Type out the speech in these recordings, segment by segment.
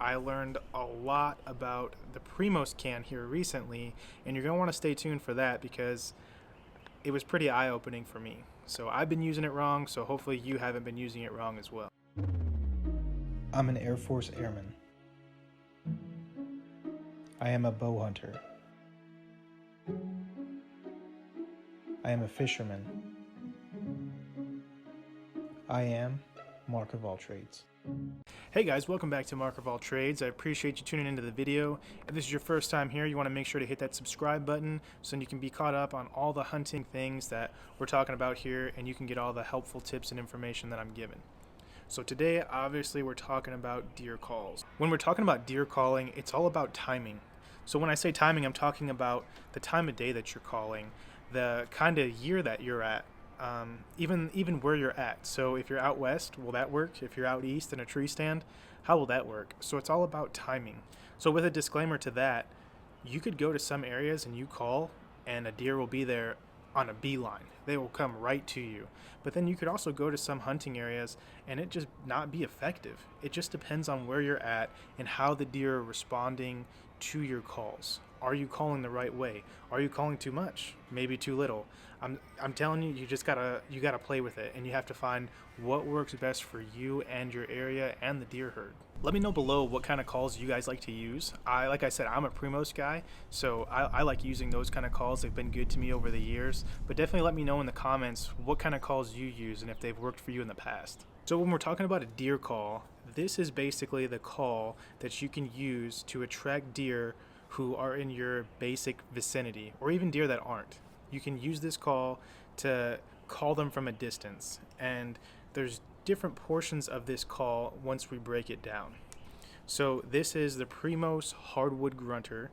I learned a lot about the Primos Can here recently, and you're going to want to stay tuned for that because it was pretty eye-opening for me. So I've been using it wrong, so hopefully you haven't been using it wrong as well. I'm an Air Force airman. I am a bow hunter. I am a fisherman. I am Mark of all trades. Hey guys, welcome back to Mark of all trades. I appreciate you tuning into the video. If this is your first time here, you want to make sure to hit that subscribe button so you can be caught up on all the hunting things that we're talking about here, and you can get all the helpful tips and information that I'm giving. So today, obviously, we're talking about deer calls. When we're talking about deer calling, it's all about timing. So when I say timing, I'm talking about the time of day that you're calling, the kind of year that you're at, even where you're at. So if you're out west, will that work? If you're out east in a tree stand, how will that work? So it's all about timing. So with a disclaimer to that, you could go to some areas and you call and a deer will be there on a beeline. They will come right to you. But then you could also go to some hunting areas and it just not be effective. It just depends on where you're at and how the deer are responding to your calls. Are you calling the right way? Are you calling too much? Maybe too little? I'm telling you, you gotta play with it, and you have to find what works best for you and your area and the deer herd. Let me know below what kind of calls you guys like to use. Like I said, I'm a Primos guy, so I like using those kind of calls. They've been good to me over the years, but definitely let me know in the comments what kind of calls you use and if they've worked for you in the past. So when we're talking about a deer call, this is basically the call that you can use to attract deer who are in your basic vicinity, or even deer that aren't. You can use this call to call them from a distance, and there's different portions of this call once we break it down. So this is the Primos hardwood grunter,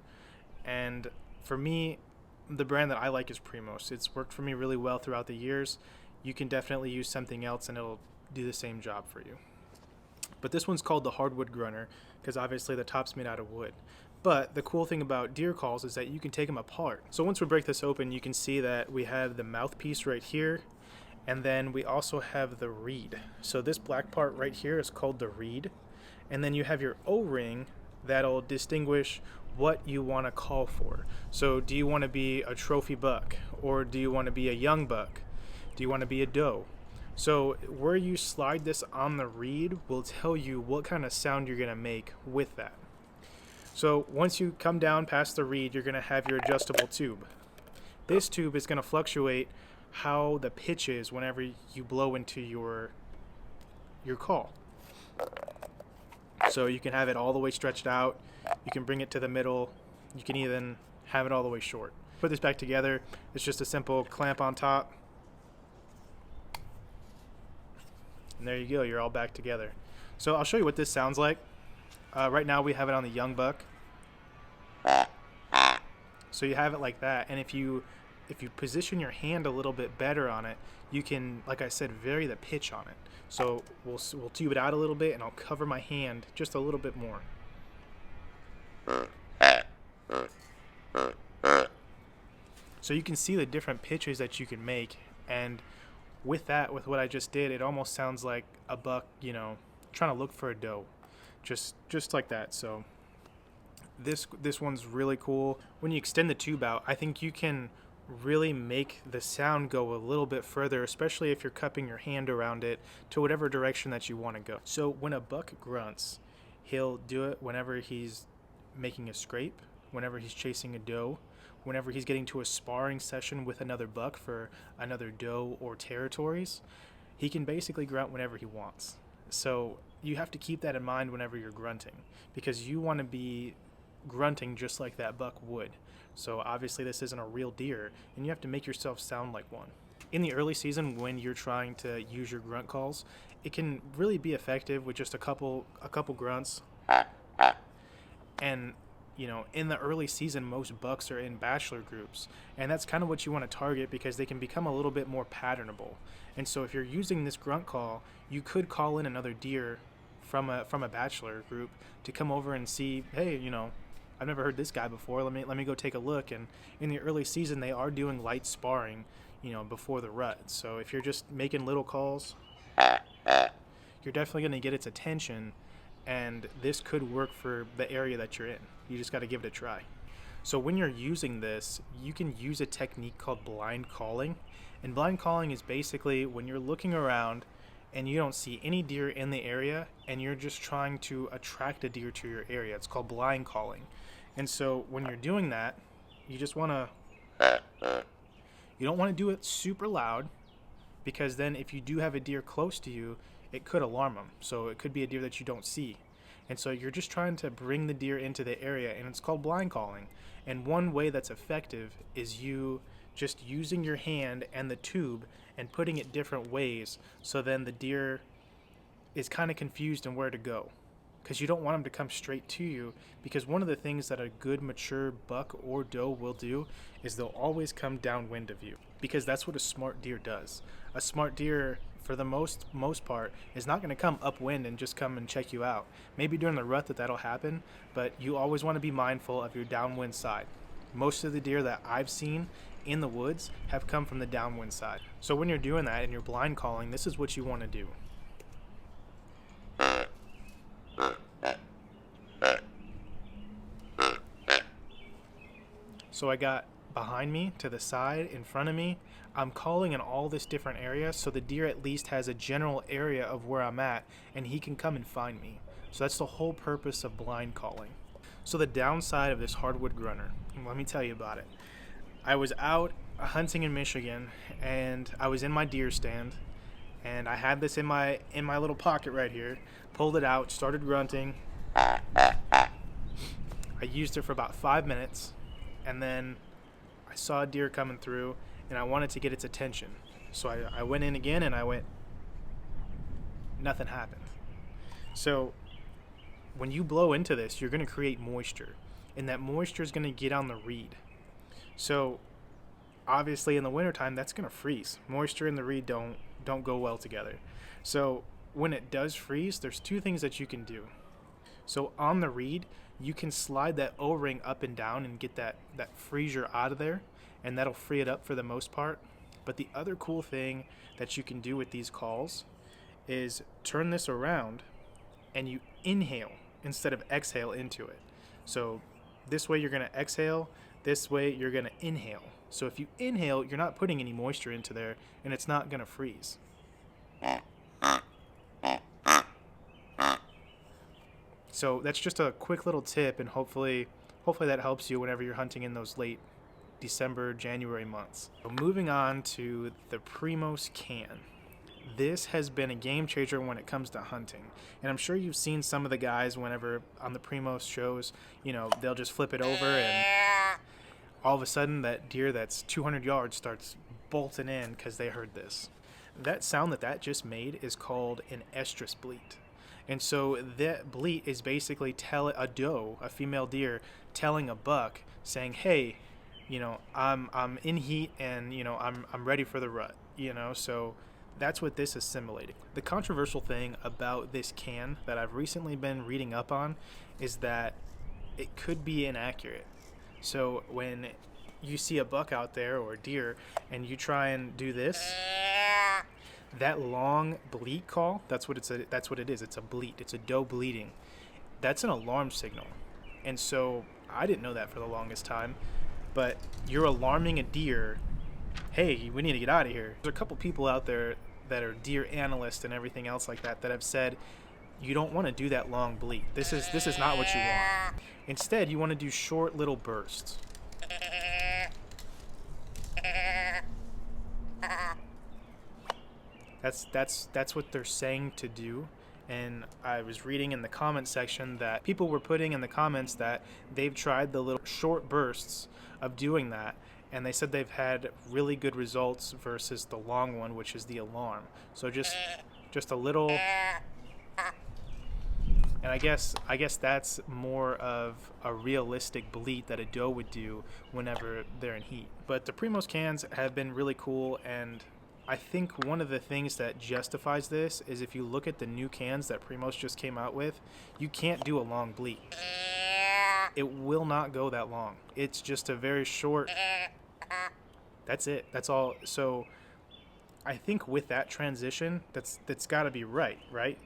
and for me, the brand that I like is Primos. It's worked for me really well throughout the years. You can definitely use something else and it'll do the same job for you. But this one's called the hardwood grunter because obviously the top's made out of wood. But the cool thing about deer calls is that you can take them apart. So once we break this open, you can see that we have the mouthpiece right here, and then we also have the reed. So this black part right here is called the reed, and then you have your O-ring that'll distinguish what you want to call for. So do you want to be a trophy buck, or do you want to be a young buck? Do you want to be a doe? So where you slide this on the reed will tell you what kind of sound you're going to make with that. So once you come down past the reed, you're going to have your adjustable tube. This tube is going to fluctuate how the pitch is whenever you blow into your call. So you can have it all the way stretched out. You can bring it to the middle. You can even have it all the way short. Put this back together. It's just a simple clamp on top. And there you go. You're all back together. So I'll show you what this sounds like. Right now we have it on the young buck. So you have it like that, and if you position your hand a little bit better on it, you can, like I said, vary the pitch on it. So we'll tube it out a little bit, and I'll cover my hand just a little bit more. So you can see the different pitches that you can make, and with what I just did, it almost sounds like a buck, trying to look for a doe. Just like that. So this one's really cool. When you extend the tube out, I think you can really make the sound go a little bit further, especially if you're cupping your hand around it to whatever direction that you want to go. So when a buck grunts, he'll do it whenever he's making a scrape, whenever he's chasing a doe, whenever he's getting to a sparring session with another buck for another doe or territories. He can basically grunt whenever he wants. So you have to keep that in mind whenever you're grunting, because you want to be grunting just like that buck would. So obviously this isn't a real deer, and you have to make yourself sound like one. In the early season, when you're trying to use your grunt calls, it can really be effective with just a couple grunts. And in the early season, most bucks are in bachelor groups, and that's kind of what you want to target because they can become a little bit more patternable. And so if you're using this grunt call, you could call in another deer from a bachelor group to come over and see, hey, I've never heard this guy before. Let me go take a look. And in the early season, they are doing light sparring, before the rut. So if you're just making little calls, you're definitely going to get its attention, and this could work for the area that you're in. You just got to give it a try. So when you're using this, you can use a technique called blind calling. And blind calling is basically when you're looking around and you don't see any deer in the area and you're just trying to attract a deer to your area. It's called blind calling. And so when you're doing that, you just want to, you don't want to do it super loud, because then if you do have a deer close to you, it could alarm them. So it could be a deer that you don't see. And so you're just trying to bring the deer into the area, and it's called blind calling. And one way that's effective is you just using your hand and the tube and putting it different ways, so then the deer is kind of confused in where to go, because you don't want them to come straight to you. Because one of the things that a good mature buck or doe will do is they'll always come downwind of you, because that's what a smart deer does. A smart deer, for the most part, is not going to come upwind and just come and check you out. Maybe during the rut that'll happen, but you always want to be mindful of your downwind side. Most of the deer that I've seen in the woods have come from the downwind side. So when you're doing that and you're blind calling, this is what you want to do. So I got behind me, to the side, in front of me. I'm calling in all this different area, so the deer at least has a general area of where I'm at, and he can come and find me. So that's the whole purpose of blind calling. So the downside of this hardwood grunter, let me tell you about it. I was out hunting in Michigan, and I was in my deer stand, and I had this in my little pocket right here. Pulled it out, started grunting. I used it for about 5 minutes, and then I saw a deer coming through, and I wanted to get its attention. So I went in again, and I went, nothing happened. So when you blow into this, you're going to create moisture, and that moisture is going to get on the reed. So obviously in the wintertime, that's going to freeze. Moisture and the reed don't go well together. So when it does freeze, there's two things that you can do. So on the reed, you can slide that O-ring up and down and get that freezer out of there, and that'll free it up for the most part. But the other cool thing that you can do with these calls is turn this around and you inhale instead of exhale into it. So this way you're going to exhale, this way you're going to inhale. So if you inhale, you're not putting any moisture into there, and it's not going to freeze. So that's just a quick little tip, and hopefully that helps you whenever you're hunting in those late December, January months. So moving on to the Primos Can. This has been a game changer when it comes to hunting. And I'm sure you've seen some of the guys whenever on the Primos shows, they'll just flip it over, and all of a sudden that deer that's 200 yards starts bolting in because they heard this. That sound that just made is called an estrus bleat. And so that bleat is basically a doe, a female deer, telling a buck, saying, hey, I'm in heat, and I'm ready for the rut. So that's what this is simulating. The controversial thing about this can that I've recently been reading up on is that it could be inaccurate. So when you see a buck out there or a deer and you try and do this, that long bleat call, that's what it is. It's a bleat. It's a doe bleating. That's an alarm signal. And so I didn't know that for the longest time, but you're alarming a deer. Hey, we need to get out of here. There's a couple people out there that are deer analysts and everything else like that have said you don't want to do that long bleat. This is not what you want. Instead, you want to do short little bursts. That's what they're saying to do. And I was reading in the comment section that people were putting in the comments that they've tried the little short bursts of doing that, and they said they've had really good results versus the long one, which is the alarm. So just a little, and I guess that's more of a realistic bleat that a doe would do whenever they're in heat. But the Primos cans have been really cool, and I think one of the things that justifies this is if you look at the new cans that Primos just came out with, you can't do a long bleat. It will not go that long. It's just a very short, that's it. That's all. So I think with that transition, that's got to be right?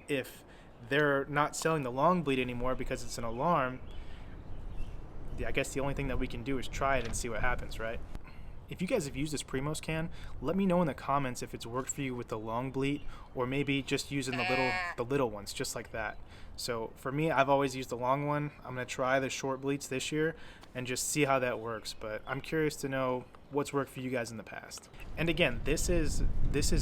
If they're not selling the long bleat anymore because it's an alarm, I guess the only thing that we can do is try it and see what happens, right? If you guys have used this Primos Can, let me know in the comments if it's worked for you with the long bleat, or maybe just using the little ones, just like that. So for me, I've always used the long one. I'm gonna try the short bleats this year and just see how that works. But I'm curious to know what's worked for you guys in the past. And again, this is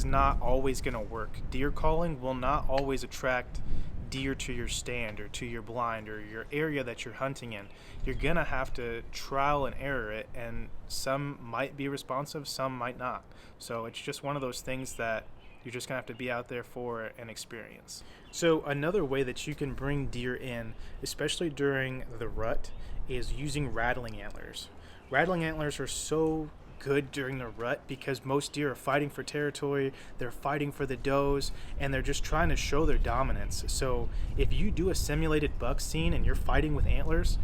not always gonna work. Deer calling will not always attract deer to your stand or to your blind or your area that you're hunting in. You're gonna have to trial and error it, and some might be responsive, some might not. So it's just one of those things that you're just gonna have to be out there for an experience. So another way that you can bring deer in, especially during the rut, is using rattling antlers. Rattling antlers are so good during the rut because most deer are fighting for territory, they're fighting for the does, and they're just trying to show their dominance. So if you do a simulated buck scene and you're fighting with antlers,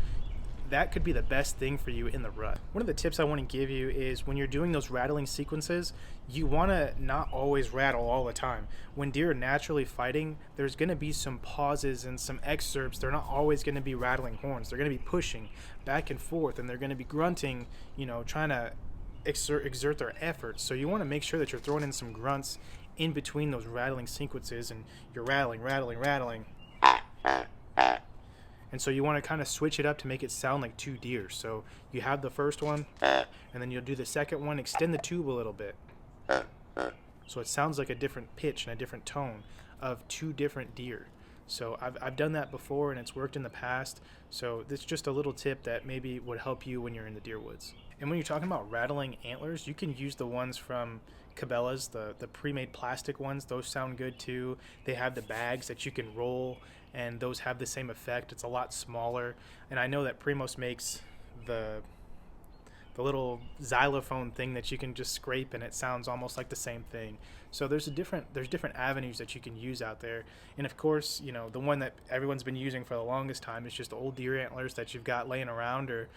that could be the best thing for you in the rut. One of the tips I want to give you is when you're doing those rattling sequences, you want to not always rattle all the time. When deer are naturally fighting, there's going to be some pauses and some excerpts. They're not always going to be rattling horns. They're going to be pushing back and forth, and they're going to be grunting, trying to exert their efforts. So you want to make sure that you're throwing in some grunts in between those rattling sequences, and you're rattling. And so you want to kind of switch it up to make it sound like two deer. So you have the first one, and then you'll do the second one, extend the tube a little bit. So it sounds like a different pitch and a different tone of two different deer. So I've done that before, and it's worked in the past. So this is just a little tip that maybe would help you when you're in the deer woods. And when you're talking about rattling antlers, you can use the ones from Cabela's, the pre-made plastic ones. Those sound good too. They have the bags that you can roll, and those have the same effect. It's a lot smaller. And I know that Primos makes the little xylophone thing that you can just scrape and it sounds almost like the same thing. So there's different avenues that you can use out there. And of course, the one that everyone's been using for the longest time is just old deer antlers that you've got laying around, or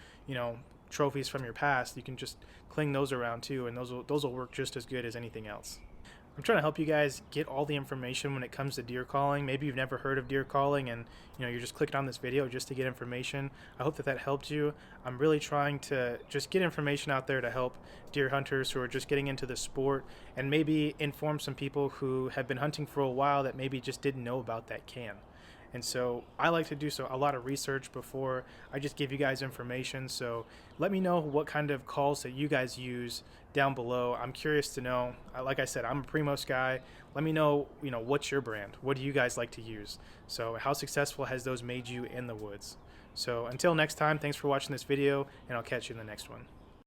trophies from your past. You can just cling those around too, and those will work just as good as anything else. I'm trying to help you guys get all the information when it comes to deer calling. Maybe you've never heard of deer calling, and you're just clicking on this video just to get information. I hope that helped you. I'm really trying to just get information out there to help deer hunters who are just getting into the sport, and maybe inform some people who have been hunting for a while that maybe just didn't know about that can. And so I like to do a lot of research before I just give you guys information. So let me know what kind of calls that you guys use down below. I'm curious to know. Like I said, I'm a Primos guy. Let me know, what's your brand? What do you guys like to use? So how successful has those made you in the woods? So until next time, thanks for watching this video, and I'll catch you in the next one.